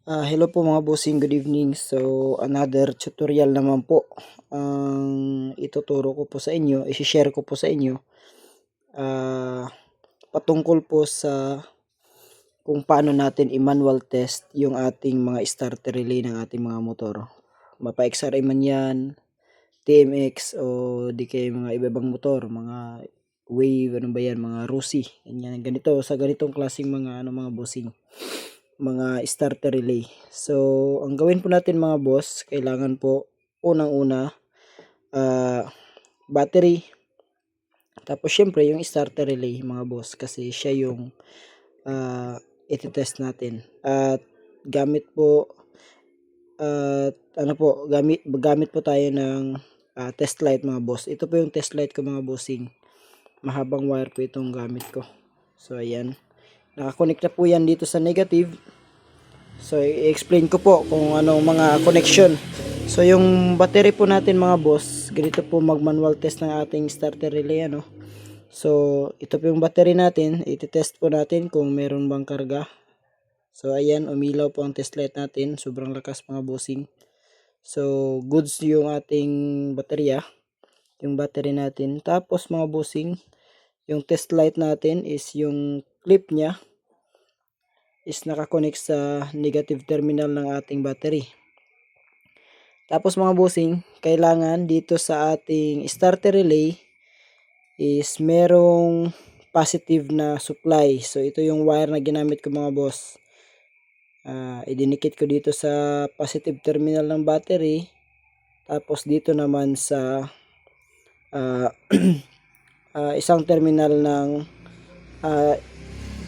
Hello po mga bossing, good evening. So, another tutorial naman po ang ituturo ko po sa inyo, i-share ko po sa inyo patungkol po sa kung paano natin i-manual test yung ating mga starter relay ng ating mga motor. Mapa-XRI man yan, TMX o di kaya mga iba-ibang motor, mga Wave, ano ba yan, mga Rusi. Ganyan, ganito, sa ganitong klaseng mga mga bossing, mga starter relay. So, ang gawin po natin mga boss, kailangan po unang-una battery. Tapos syempre yung starter relay mga boss, kasi siya yung iti-test natin. At gamit po gamit po tayo ng test light mga boss. Ito po yung test light ko mga bossing. Mahabang wire po itong gamit ko. So ayan. Nakakonect na po yan dito sa negative. So, i-explain ko po kung anong mga connection. So, yung battery po natin mga boss, ganito po mag-manual test ng ating starter relay, ano. So, ito po yung battery natin. Iti-test po natin kung meron bang karga. So, ayan, umilaw po ang test light natin. Sobrang lakas mga bossing. So, goods yung ating baterya. Yung battery natin. Tapos mga bossing, yung test light natin is yung clip niya is nakakonect sa negative terminal ng ating battery. Tapos mga bossing, kailangan dito sa ating starter relay is merong positive na supply. So ito yung wire na ginamit ko mga boss. Idinikit ko dito sa positive terminal ng battery. Tapos dito naman sa isang terminal ng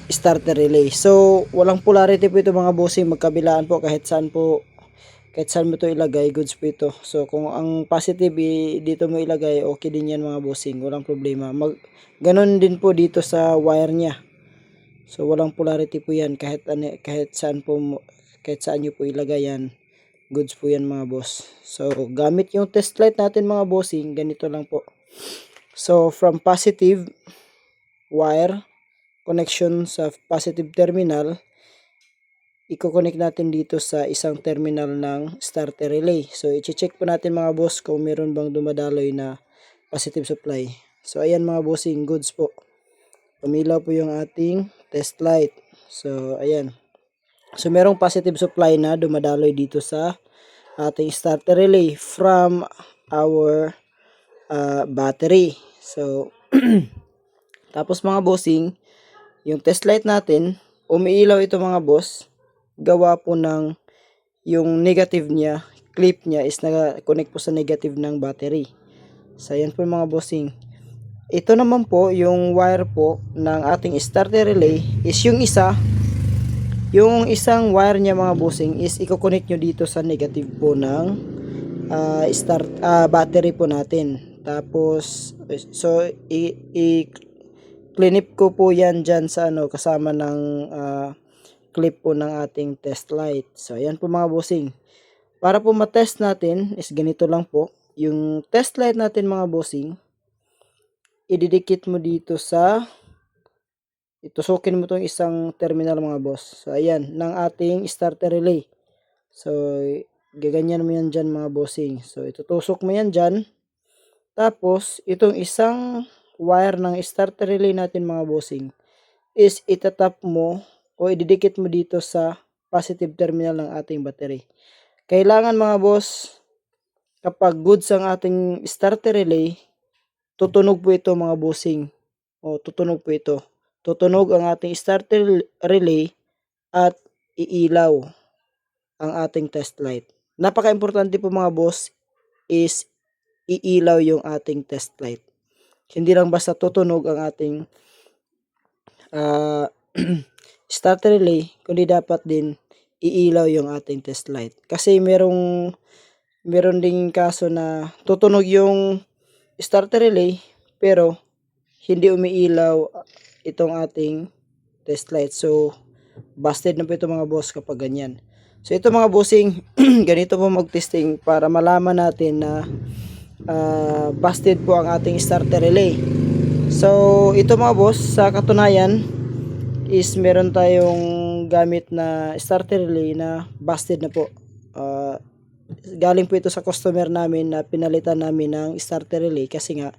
starter relay. So, walang polarity po ito mga bossing, magkabilaan po kahit saan mo ito ilagay, goods po ito. So, kung ang positive dito mo ilagay, okay din yan mga bossing, walang problema. Ganon din po dito sa wire niya. So, walang polarity po yan, kahit saan nyo po ilagay yan, goods po yan mga boss. So, gamit yung test light natin mga bossing, ganito lang po. So, from positive wire connection sa positive terminal, i-connect natin dito sa isang terminal ng starter relay. So, i-check po natin mga boss kung meron bang dumadaloy na positive supply. So, ayan mga bossing, goods po. Umilaw po yung ating test light. So, ayan. So, merong positive supply na dumadaloy dito sa ating starter relay from our battery. So, tapos mga bossing, yung test light natin, umiilaw ito mga boss, gawa po ng yung negative niya, clip niya is naka-connect po sa negative ng battery. So, ayan po mga bossing. Ito naman po, yung wire po ng ating starter relay is yung isang wire niya mga bossing is i-connect nyo dito sa negative po ng battery po natin. Tapos, so, clinip ko po yan dyan sa kasama ng clip po ng ating test light. So, ayan po mga bossing. Para po matest natin is ganito lang po. Yung test light natin mga bossing, ididikit mo dito sa, itusukin mo itong isang terminal mga boss. So, ayan, ng ating starter relay. So, gaganyan mo yan dyan mga bossing. So, itutusok mo yan dyan. Tapos, itong isang wire ng starter relay natin mga bossing is itatap mo o ididikit mo dito sa positive terminal ng ating battery. Kailangan mga boss, kapag goods ang ating starter relay, tutunog po ito mga bossing. O tutunog po ito. Tutunog ang ating starter relay at iilaw ang ating test light. Napaka-importante po mga boss is iilaw yung ating test light. Hindi lang basta tutunog ang ating starter relay, kundi dapat din iilaw yung ating test light. Kasi meron ding kaso na tutunog yung starter relay pero hindi umiilaw itong ating test light. So, busted na po ito mga boss kapag ganyan. So, ito mga bossing, ganito po mag-testing para malaman natin na busted po ang ating starter relay. So, ito mga boss, sa katunayan is meron tayong gamit na starter relay na busted na po. Galing po ito sa customer namin na pinalitan namin ng starter relay kasi nga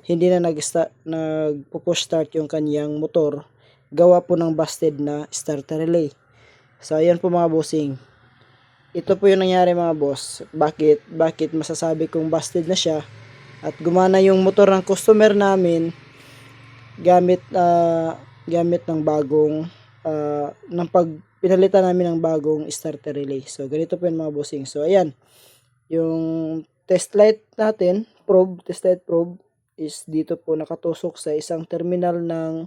hindi na nagpo-push start yung kanyang motor gawa po ng busted na starter relay. So ayan po mga bossing, ito po yung nangyari mga boss. Bakit masasabi kong busted na siya at gumana yung motor ng customer namin gamit ng bagong pinalitan namin ng bagong starter relay. So ganito po yung mga bossing. So ayan, yung test light natin, test light probe is dito po nakatusok sa isang terminal ng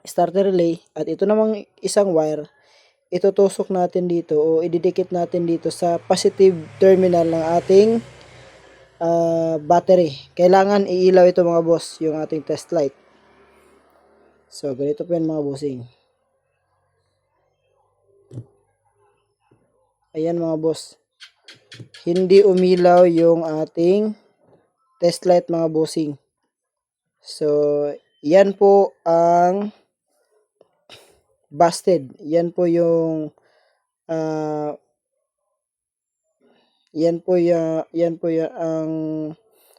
starter relay, at ito namang isang wire itutusok natin dito o ididikit natin dito sa positive terminal ng ating battery. Kailangan iilaw ito mga boss, yung ating test light. So ganito po yan mga bossing. Ayan mga boss, hindi umilaw yung ating test light mga bossing. So yan po ang busted. Yan po yung ang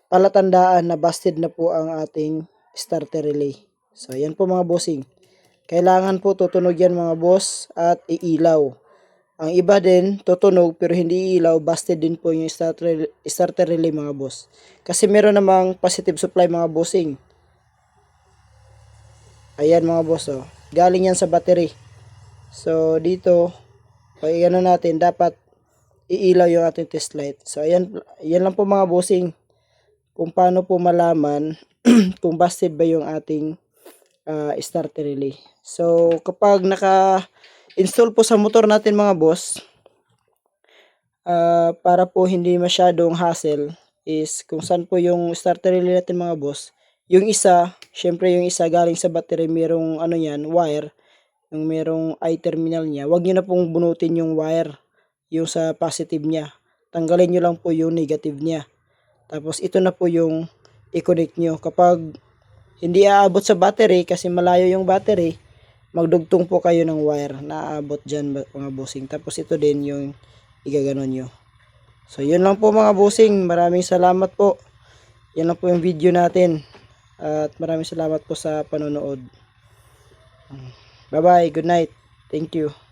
palatandaan na busted na po ang ating starter relay. So yan po mga bossing, kailangan po tutunog yan mga boss at iilaw. Ang iba din tutunog pero hindi iilaw, busted din po yung starter relay mga boss, kasi meron namang positive supply mga bossing. Ayan mga boss, galing yan sa battery. So dito pag ano natin, dapat iilaw yung ating test light. So ayan lang po mga bossing kung paano po malaman kung busted ba yung ating starter relay. So kapag naka-install po sa motor natin mga boss, para po hindi masyadong hassle is kung saan po yung starter relay natin mga boss, yung isa, syempre yung isa galing sa battery, merong wire, yung merong I-terminal niya, wag niyo na pong bunutin yung wire, yung sa positive niya. Tanggalin niyo lang po yung negative niya. Tapos ito na po yung i-connect niyo. Kapag hindi aabot sa battery kasi malayo yung battery, magdugtong po kayo ng wire na aabot dyan mga bossing. Tapos ito din yung igaganon nyo. So yun lang po mga bossing. Maraming salamat po. Yan lang po yung video natin. At maraming salamat po sa panonood. Bye bye. Good night. Thank you.